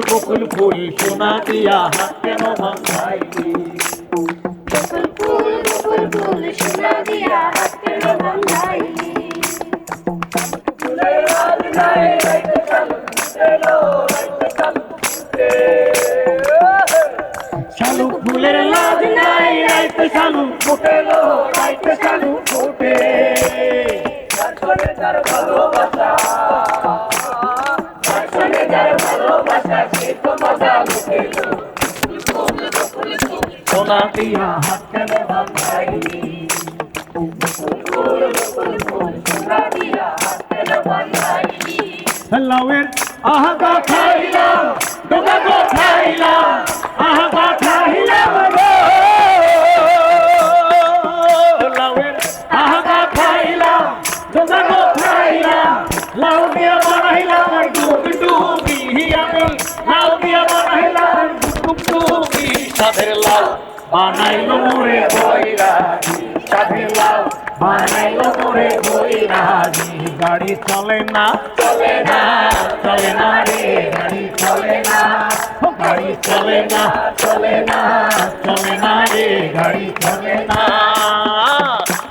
বকুল ফুল সোনা দিয়া হাত কেন ভাঙাইলি? বকুল ফুল সোনা দিয়া হাত কেন ভাঙাইলি? ফুলের রাজ নাই রাইতে চালু ফুটেলো, রাইতে চালু ফুটে। শালুক ফুলের লাজ নাই রাইতে চালু ফুটেলো, রাইতে চালু ফুটে। যার সঙ্গে যার ভালোবাসা, যার সঙ্গে যার ভালোবাসা, সে তো মজা লুটেলো। সোনা দিয়া হাত কেন ভাঙাইলি? লাউয়ের আহা খাইলাম, ডোকা গো খাইলাম, আহা খাইলাম গো। লাউয়ের আহা খাইলাম, ডোকা গো খাইলাম, লাউ দিয়া বানাইলাম ডুবডুবি। আমি লাউ দিয়া বানাইলাম ডুবডুবি। সাধের লাউ বানাইলো মোরে বৈরাগী, সাধের লাউ বানাইলো মোরে বৈরাগী। গাড়ি চলে না, চলে না, চলে না রে, গাড়ি চলে না, গাড়ি চলে না, চলে না, চলে না রে, গাড়ি চলে না।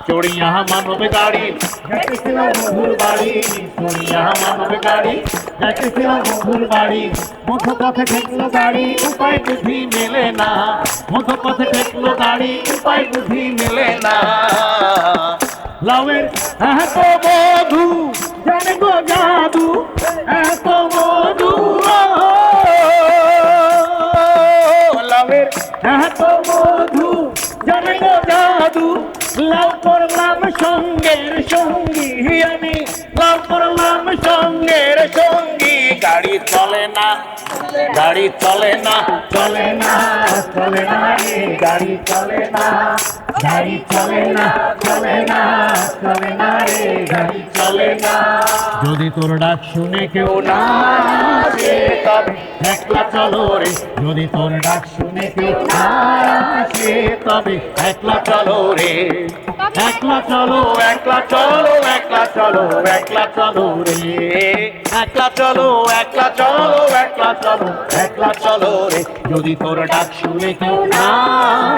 চড়িয়া মানব গাড়ি যাইতেছিলাম বন্ধুর বাড়ি, চড়িয়া মানব গাড়ি যাইতেছিলাম বন্ধুর বাড়ি। মধ্যপথে ঠেকলো গাড়ি, উপায় বুদ্ধি মেলে না, মধ্যপথে ঠেকলো গাড়ি, উপায় বুদ্ধি মেলে না। লাউয়ের এত মধু জানে গো জাদু, এত মধু, লাউয়ের এত মধু জানে গো জাদু। লাউ করলাম সঙ্গের সঙ্গী, আমি লাউ করলাম সঙ্গের সঙ্গী। গাড়ি চলে না, গাড়ি চলে না, চলে না, চলে না রে, গাড়ি চলে না, গাড়ি চলে না, চলে না, চলে না রে, গাড়ি চলে না। যদি তোর ডাক শুনে কেউ না আসে তবে একলা চলো রে, যদি তোর ডাক শুনে কেউ না আসে তবে একলা চলো রে। একলা চলো, একলা চলো, একলা চলো, একলা চলো রে, একলা চলো, একলা চলো, একলা চলো, একলা চলো রে। যদি তোর ডাক শুনে কেউ না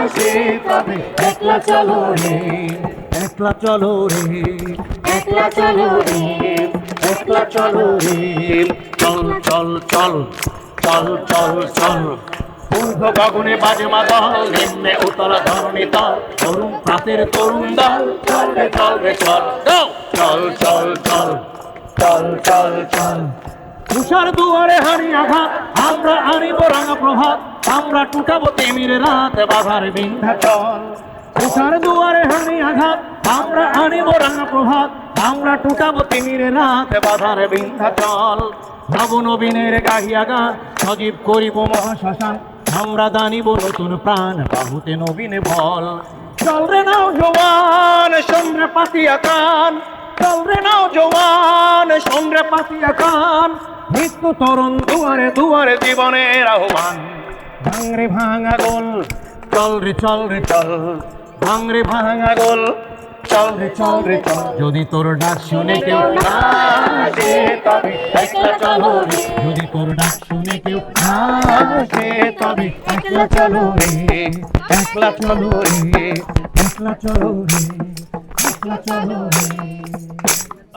আসে তবে একলা চলো রে, একলা চলো রে, একলা চলো রে, একলা চলো রে। চল চল চল, চল চল চল, ঊর্ধ্ব গগনে বাজে মাদল, নিম্নে উতল ধরণী তল, তরুণ প্রাতের তরুণ দল। চল রে চল রে চল, চল চল চল, চল চল চল। তুষার দুয়ারে হারি আঘাত, আমরা আনিব রাঙা প্রভাত, আমরা টুটাবো তিমির রাত বাধার বিন্ধ্যাচল। তুষার দুয়ারে হারি আঘাত, আমরা আনিব রাঙা প্রভাত, আমরা টুটাবো তিমির রাত বাধার বিন্ধ্যাচল। নবনবীনের গাহিয়া গান, সজীব করিব মহাশ্মশান, আমরা দানিব নতুন প্রাণ, বাহুতে নবীন বল। চল রে নাও জওয়ান, শোনরে পাতিয়া কান, চল রে নাও জওয়ান, শোনরে পাতিয়া কান। মৃত্যু তরুণ দুয়ারে দুয়ারে জীবনের আহ্বান। ভাঙরে ভাঙা গোল, চল রে চল রে চল, ভাঙরে ভাঙা গোল, চল রে চল রে চল। যদি তোর ডাক শুনে কেউ না আসে তবে একলা চলো রে, যদি তোর ডাক শুনে কেউ না আসে তবে একলা চলো রে, একলা চলো রে, একলা চলো রে, একলা চলো রে।